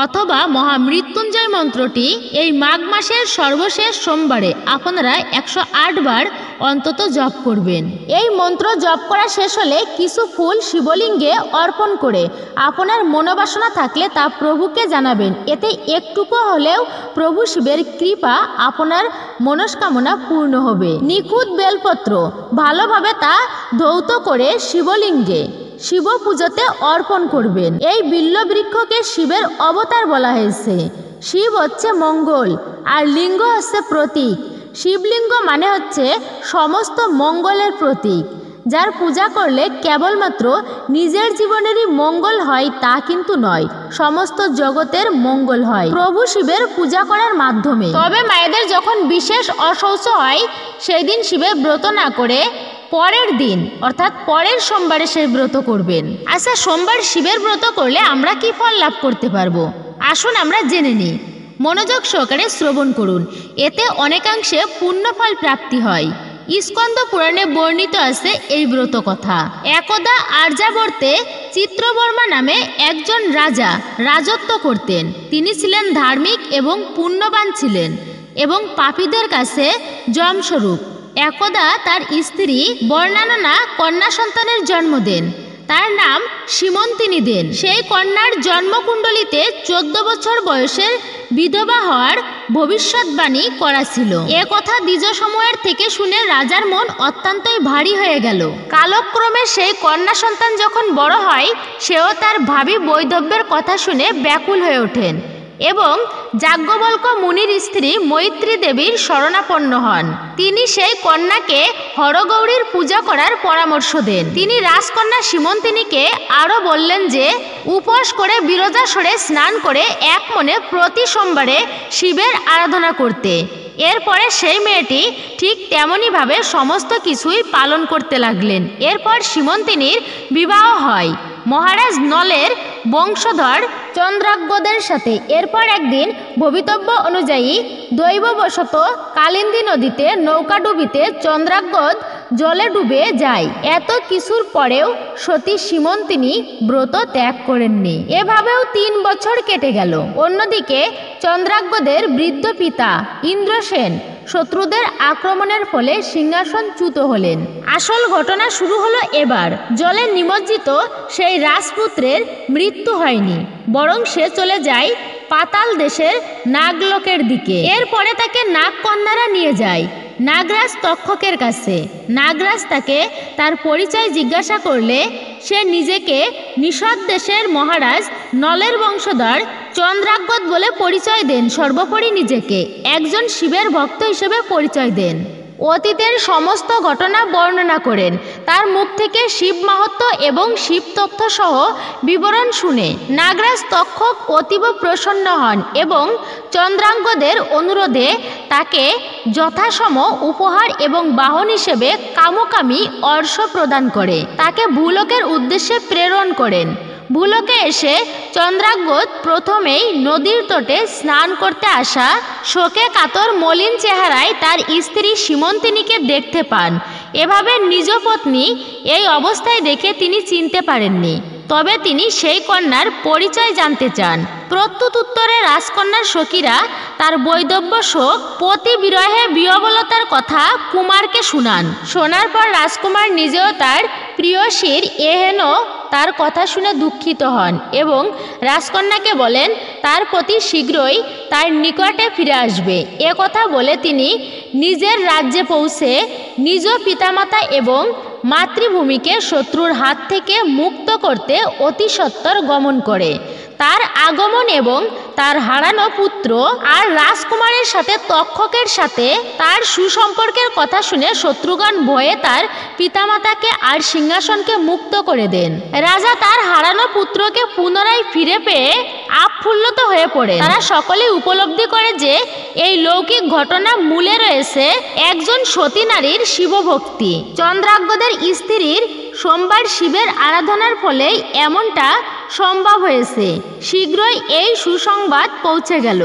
অথবা মহামৃত্যুঞ্জয় মন্ত্রটি এই মাঘ মাসের সর্বশেষ সোমবারে আপনারা 108 বার অন্তত জপ করবেন। এই মন্ত্র জপ করা শেষ হলে কিছু ফুল শিবলিঙ্গে অর্পণ করে আপনার মনোবাসনা থাকলে তা প্রভুকে জানাবেন। এতে একটুকু হলেও প্রভু শিবের কৃপা আপনার মনস্কামনা পূর্ণ হবে। নিখুঁত বেলপত্র ভালোভাবে তা ধৌত করে শিবলিঙ্গে শিব পুজোতে অর্পণ করবেন। এই বিল্ল বৃক্ষকে শিবের অবতার বলা হয়েছে। শিব হচ্ছে মঙ্গল আর লিঙ্গ হচ্ছে প্রতীক। শিবলিঙ্গ মানে হচ্ছে সমস্ত মঙ্গলের প্রতীক, যার পূজা করলে কেবলমাত্র নিজের জীবনেরই মঙ্গল হয় তা কিন্তু নয়, সমস্ত জগতের মঙ্গল হয় প্রভু শিবের পূজা করার মাধ্যমে। তবে মায়েদের যখন বিশেষ অশৌচ হয় সেই দিন শিবের ব্রত না করে পরের দিন অর্থাৎ পরের সোমবারে সেই ব্রত করবেন। আচ্ছা, সোমবার শিবের ব্রত করলে আমরা কি ফল লাভ করতে পারবো? আসুন আমরা জেনে নিই। মনোযোগ সহকারে শ্রবণ করুন, এতে অনেকাংশে পুণ্যফল প্রাপ্তি হয়। স্কন্দ পুরাণে বর্ণিত আছে এই ব্রত কথা। একদা আর্যাবর্তে চিত্রবর্মা নামে একজন রাজা রাজত্ব করতেন। তিনি ছিলেন ধার্মিক এবং পুণ্যবান ছিলেন এবং পাপীদের কাছে যমস্বরূপ। একদা তার স্ত্রী বর্ণাননা কন্যা সন্তানের জন্ম দেন। তার নাম সীমন্তিনী দেন। সেই কন্যার জন্মকুণ্ডলিতে 14 বছর বয়সের বিধবা হওয়ার ভবিষ্যৎবাণী করা ছিল। এ কথা দ্বিজ সময়ের থেকে শুনে রাজার মন অত্যন্তই ভারী হয়ে গেল। কালক্রমে সেই কন্যা সন্তান যখন বড় হয় সেও তার ভাবী বৈধব্যের কথা শুনে ব্যাকুল হয়ে ওঠেন এবং যাজ্ঞবল্ক্য মুনির স্ত্রী মৈত্রী দেবীর শরণাপন্ন হন। তিনি সেই কন্যাকে হরগৌরীর পূজা করার পরামর্শ দেন। তিনি রাজকন্যা সীমন্তিনীকে আরও বললেন যে উপোস করে বিরজাসরে স্নান করে এক মনে প্রতি সোমবারে শিবের আরাধনা করতে। এরপরে সেই মেয়েটি ঠিক তেমনইভাবে সমস্ত কিছুই পালন করতে লাগলেন। এরপর সীমন্তিনীর বিবাহ হয় মহারাজ নলের বংশধর চন্দ্রাঙ্গদের সাথে। এরপর একদিন ভবিতব্য অনুযায়ী দৈববশত কালিন্দী নদীতে নৌকা ডুবিতে চন্দ্রাঙ্গদ জলে ডুবে যায়। এত কিছুর পরেও সতী সীমন্তিনী ব্রত ত্যাগ করেননি। এভাবেও 3 বছর কেটে গেল। অন্যদিকে চন্দ্রাঙ্গদের বৃদ্ধ পিতা ইন্দ্রসেন শত্রুদের আক্রমণের ফলে সিংহাসনচ্যুত হলেন। আসল ঘটনা শুরু হলো এবার। জলে নিমজ্জিত সেই রাজপুত্রের মৃত্যু হয়নি, বরং সে চলে যায় পাতাল দেশের নাগলোকের দিকে। এরপরে তাকে নাগকন্যারা নিয়ে যায় নাগরাজ তক্ষকের কাছে। নাগরাজ তাকে তার পরিচয় জিজ্ঞাসা করলে সে নিজেকে নিষদ দেশের মহারাজ নলের বংশধর চন্দ্রাঙ্গদ বলে পরিচয় দেন। সর্বোপরি নিজেকে একজন শিবের ভক্ত হিসেবে পরিচয় দেন। অতীতের সমস্ত ঘটনা বর্ণনা করেন। তার মুখ থেকে শিব মাহাত্ম্য এবং শিব তথ্য সহ বিবরণ শুনে নাগরাজ তক্ষক অতীব প্রসন্ন হন এবং চন্দ্রাঙ্গদের অনুরোধে তাকে যথাসম উপহার এবং বাহন হিসেবে কামকামী অর্শ প্রদান করে তাকে ভূলোকের উদ্দেশ্যে প্রেরণ করেন। ভূলোকে এসে চন্দ্রাঙ্গদ প্রথমেই নদীর তটে স্নান করতে আসা শোকে কাতর মলিন চেহারায় তার স্ত্রী সীমন্তিনীকে দেখতে পান। এভাবে নিজ পত্নী এই অবস্থায় দেখে তিনি চিনতে পারেননি। তবে তিনি সেই কন্যার পরিচয় জানতে চান। প্রত্যুত উত্তরে রাজকন্যার সখীরা তার বৈধব্য শোক, পতি বিরহে বিহবলতার কথা কুমারকে শুনান। শোনার পর রাজকুমার নিজেও তার প্রিয়সীর এহেন তার কথা শুনে দুঃখিত হন এবং রাজকন্যাকে বলেন তার প্রতি শীঘ্রই তার নিকটে ফিরে আসবে। এ কথা বলে তিনি নিজের রাজ্যে পৌঁছে নিজ পিতামাতা এবং মাতৃভূমিকে শত্রুর হাত থেকে মুক্ত করতে অতি সত্বর গমন করে। তার আগমন এবং তার হারানো পুত্র আর রাজকুমারের সাথে তক্ষকের সাথে তার সুসম্পর্কের কথা শুনে শত্রুগণ ভয়ে তার পিতামাতাকে আর সিংহাসনকে মুক্ত করে দেন। রাজা তার হারানো পুত্রকে পুনরায় ফিরে পেয়ে আপ্লুত হয়ে পড়ে। তারা সকলেই উপলব্ধি করে যে এই লৌকিক ঘটনা মূলে রয়েছে একজন সতী নারীর শিবভক্তি। চন্দ্রাঙ্গদের স্ত্রীর সোমবার শিবের আরাধনার ফলেই এমনটা সম্ভব হয়েছে। শীঘ্রই এই সুসংবাদ পৌঁছে গেল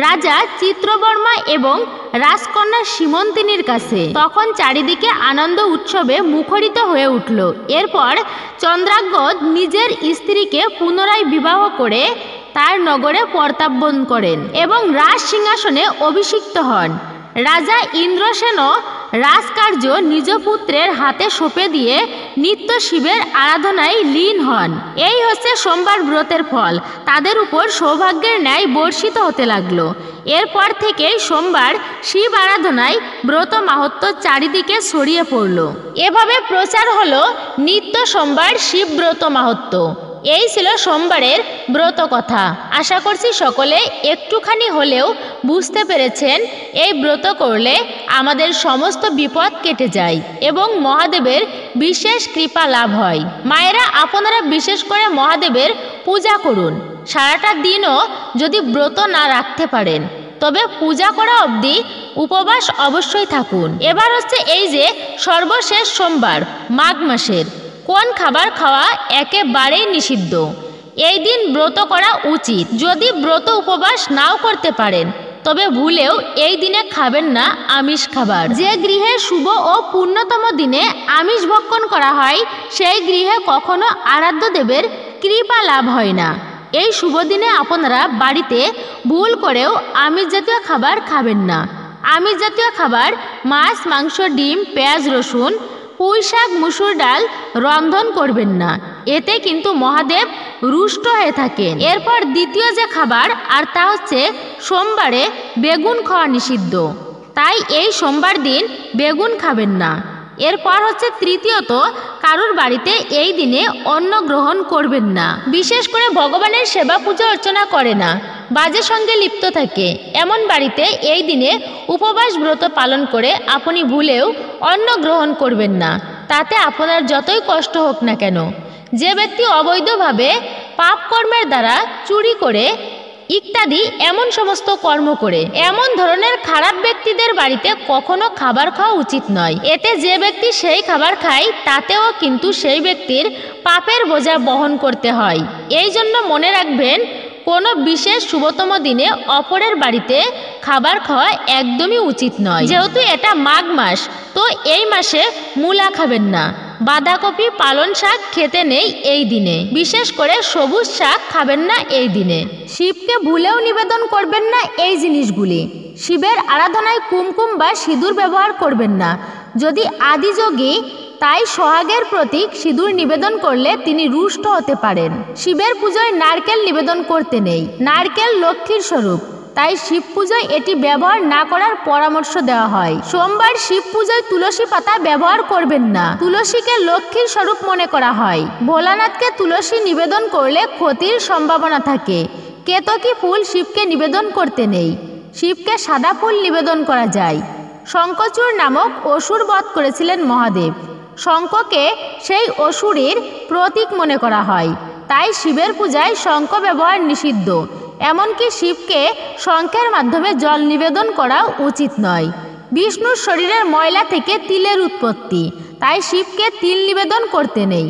রাজা চিত্রবর্মা এবং রাজকন্যা সীমন্তিনীর কাছে। তখন চারিদিকে আনন্দ উৎসবে মুখরিত হয়ে উঠল। এরপর চন্দ্রাঙ্গদ নিজের স্ত্রীকে পুনরায় বিবাহ করে তার নগরে প্রত্যাবর্তন করেন এবং রাজ সিংহাসনে অভিষিক্ত হন। রাজা ইন্দ্রসেনও রাজকার্য নিজ পুত্রের হাতে সঁপে দিয়ে নিত্য শিবের আরাধনায় লীন হন। এই হচ্ছে সোমবার ব্রতের ফল। তাদের উপর সৌভাগ্যের ন্যায় বর্ষিত হতে লাগলো। এরপর থেকেই সোমবার শিব আরাধনায় ব্রত মাহাত্ম্য চারিদিকে ছড়িয়ে পড়ল। এভাবে প্রচার হলো নিত্য সোমবার শিব ব্রত মাহাত্ম্য। এই ছিল সোমবারের ব্রত কথা। আশা করছি সকলে একটুখানি হলেও বুঝতে পেরেছেন এই ব্রত করলে আমাদের সমস্ত বিপদ কেটে যায় এবং মহাদেবের বিশেষ কৃপা লাভ হয়। মায়েরা আপনারা বিশেষ করে মহাদেবের পূজা করুন। সারাটা দিনও যদি ব্রত না রাখতে পারেন তবে পূজা করা অবধি উপবাস অবশ্যই থাকুন। এবার হচ্ছে এই যে সর্বশেষ সোমবার মাঘ মাসের, কোন খাবার খাওয়া একেবারেই নিষিদ্ধ। এই দিন ব্রত করা উচিত। যদি ব্রত উপবাস নাও করতে পারেন তবে ভুলেও এই দিনে খাবেন না আমিষ খাবার। যে গৃহে শুভ ও পূর্ণতম দিনে আমিষ ভক্ষণ করা হয় সেই গৃহে কখনো আরাধ্য দেবের কৃপা লাভ হয় না। এই শুভ দিনে আপনারা বাড়িতে ভুল করেও আমিষ জাতীয় খাবার খাবেন না। আমিষ জাতীয় খাবার মাছ, মাংস, ডিম, পেঁয়াজ, রসুন, পুঁই শাক, মুসুর ডাল রন্ধন করবেন না। এতে কিন্তু মহাদেব রুষ্ট হয়ে থাকেন। এরপর দ্বিতীয় যে খাবার আর তা হচ্ছে সোমবারে বেগুন খাওয়া নিষিদ্ধ। তাই এই সোমবার দিন বেগুন খাবেন না। এরপর হচ্ছে তৃতীয়ত কারুর বাড়িতে এই দিনে অন্ন গ্রহণ করবেন না। বিশেষ করে ভগবানের সেবা পূজা অর্চনা করে না, বাজে সঙ্গে লিপ্ত থাকে এমন বাড়িতে এই দিনে উপবাস ব্রত পালন করে আপনি ভুলেও অন্ন গ্রহণ করবেন না। তাতে আপনার যতই কষ্ট হোক না কেন। যে ব্যক্তি অবৈধভাবে পাপ কর্মের দ্বারা চুরি করে ইত্যাদি এমন সমস্ত কর্ম করে এমন ধরনের খারাপ ব্যক্তিদের বাড়িতে কখনো খাবার খাওয়া উচিত নয়। এতে যে ব্যক্তি সেই খাবার খায় তাতেও কিন্তু সেই ব্যক্তির পাপের বোঝা বহন করতে হয়। এই জন্য মনে রাখবেন কোনো বিশেষ শুভতম দিনে অপরের বাড়িতে খাবার খাওয়া একদমই উচিত নয়। যেহেতু এটা মাঘ মাস, তো এই মাসে মূলা খাবেন না, বাঁধাকপি, পালং শাক খেতে নেই এই দিনে। বিশেষ করে সবুজ শাক খাবেন না এই দিনে। শিবকে ভুলেও নিবেদন করবেন না এই জিনিসগুলি। শিবের আরাধনায় কুমকুম বা সিঁদুর ব্যবহার করবেন না। যদি আদিযোগী তাই সোহাগের প্রতীক সিঁদুর নিবেদন করলে তিনি রুষ্ট হতে পারেন। শিবের পুজোয় নারকেল নিবেদন করতে নেই। নারকেল লক্ষ্মীর স্বরূপ, তাই শিব পূজায় এটি ব্যবহার না করার পরামর্শ দেওয়া হয়। সোমবার শিব পূজায় তুলসী পাতা ব্যবহার করবেন না। তুলসীকে লক্ষ্মীর স্বরূপ মনে করা হয়। ভোলানাথকে তুলসী নিবেদন করলে ক্ষতির সম্ভাবনা থাকে। কেতকী ফুল শিবকে নিবেদন করতে নেই। শিবকে সাদা ফুল নিবেদন করা যায়। শঙ্খচূড় নামক অসুর বধ করেছিলেন মহাদেব। শঙ্খকে সেই অসুরের প্রতীক মনে করা হয়, তাই শিবের পূজায় শঙ্খ ব্যবহার নিষিদ্ধ। এমনকি শিবকে শঙ্খের মাধ্যমে জল নিবেদন করা উচিত নয়। বিষ্ণুর শরীরের ময়লা থেকে তিলের উৎপত্তি, তাই শিবকে তিল নিবেদন করতে নেই।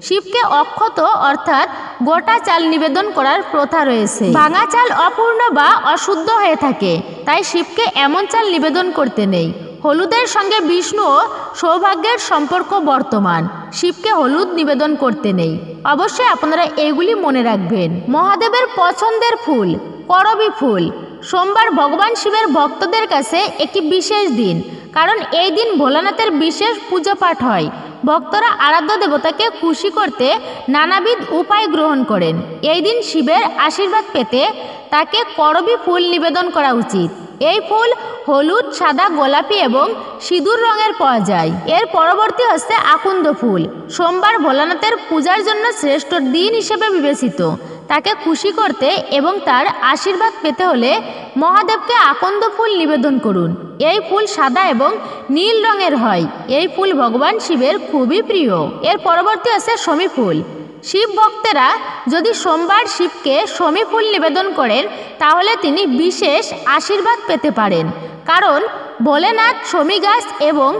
শিবকে অক্ষত অর্থাৎ গোটা চাল নিবেদন করার প্রথা রয়েছে। ভাঙা চাল অপূর্ণ বা অশুদ্ধ হয়ে থাকে, তাই শিবকে এমন চাল নিবেদন করতে নেই। হলুদের সঙ্গে বিষ্ণু ও সৌভাগ্যের সম্পর্ক বর্তমান। শিবকে হলুদ নিবেদন করতে নেই। অবশ্যই আপনারা এগুলি মনে রাখবেন। মহাদেবের পছন্দের ফুল করবী ফুল। সোমবার ভগবান শিবের ভক্তদের কাছে একটি বিশেষ দিন, কারণ এই দিন ভোলানাথের বিশেষ পূজা পাঠ হয়। ভক্তরা আরাধ্য দেবতাকে খুশি করতে নানাবিধ উপায় গ্রহণ করেন। এই দিন শিবের আশীর্বাদ পেতে তাকে করবী ফুল নিবেদন করা উচিত। এই ফুল হলুদ, সাদা, গোলাপি এবং সিঁদুর রঙের পাওয়া যায়। এর পরবর্তী হচ্ছে আকন্দ ফুল। সোমবার ভোলানাথের পূজার জন্য শ্রেষ্ঠ দিন হিসেবে বিবেচিত। তাকে খুশি করতে এবং তার আশীর্বাদ পেতে হলে মহাদেবকে আকন্দ ফুল নিবেদন করুন। এই ফুল সাদা এবং নীল রঙের হয়। এই ফুল ভগবান শিবের খুবই প্রিয়। এর পরবর্তী আছে শমী ফুল। শিব ভক্তেরা যদি সোমবার শিবকে শমী ফুল নিবেদন করেন তাহলে তিনি বিশেষ আশীর্বাদ পেতে পারেন, কারণ ভোলেনাথ শমী গাছ এবং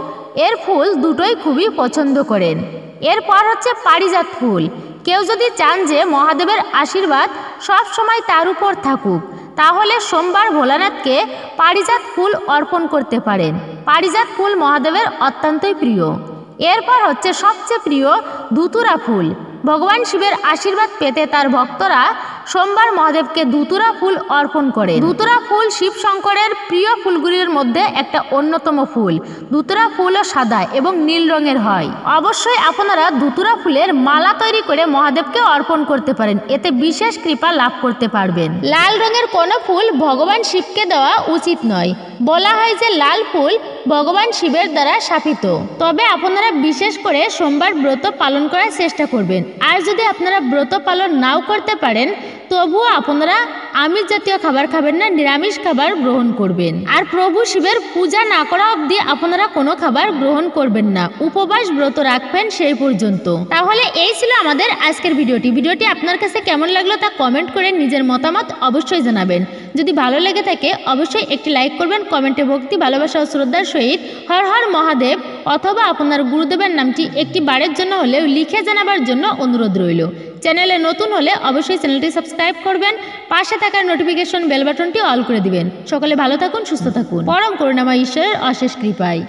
এর ফুল দুটোই খুবই পছন্দ করেন। এরপর হচ্ছে পারিজাত ফুল। কেউ যদি চান যে মহাদেবের আশীর্বাদ সব সময় তার উপর থাকুক, তাহলে সোমবার ভোলানাথকে পারিজাত ফুল অর্পণ করতে পারেন। পারিজাত ফুল মহাদেবের অত্যন্তই প্রিয়। এরপর হচ্ছে সবচেয়ে প্রিয় ধুতুরা ফুল। ভগবান শিবের আশীর্বাদ পেতে তার ভক্তরা সোমবার মহাদেবকে ধুতুরা ফুল অর্পণ করে। ধুতুরা ফুল শিব শঙ্করের প্রিয় ফুলগুলির মধ্যে একটা অন্যতম ফুল। ধুতুরা ফুলও সাদা এবং নীল রঙের হয়। অবশ্যই আপনারা ধুতুরা ফুলের মালা তৈরি করে মহাদেবকে অর্পণ করতে পারেন, এতে বিশেষ কৃপা লাভ করতে পারবেন। লাল রঙের কোনো ফুল ভগবান শিবকে দেওয়া উচিত নয়। বলা হয় যে লাল ফুল ভগবান শিবের দ্বারা শাপিত। তবে আপনারা বিশেষ করে সোমবার ব্রত পালন করার চেষ্টা করবেন। আর যদি আপনারা ব্রত পালন নাও করতে পারেন তবুও আপনারা আমিষ জাতীয় খাবার খাবেন না, নিরামিষ খাবার গ্রহণ করবেন। আর প্রভু শিবের পূজা না করা অবধি আপনারা কোনো খাবার গ্রহণ করবেন না, উপবাস ব্রত রাখবেন সেই পর্যন্ত। তাহলে এই ছিল আমাদের আজকের ভিডিওটি আপনার কাছে কেমন লাগলো তা কমেন্ট করে নিজের মতামত অবশ্যই জানাবেন। যদি ভালো লেগে থাকে অবশ্যই একটি লাইক করবেন, কমেন্টে ভক্তি, ভালোবাসা ও শ্রদ্ধার সহিত হর হর মহাদেব অথবা আপনার গুরুদেবের নামটি একটি বারের জন্য হলেও লিখে জানাবার জন্য অনুরোধ রইল। চ্যানেলে নতুন হলে অবশ্যই চ্যানেলটি সাবস্ক্রাইব করবেন, পাশে থাকার নোটিফিকেশন বেল বাটনটি অল করে দিবেন। সকলে ভালো থাকুন, সুস্থ থাকুন, পরম করুণাময় ঈশ্বরের অশেষ কৃপায়।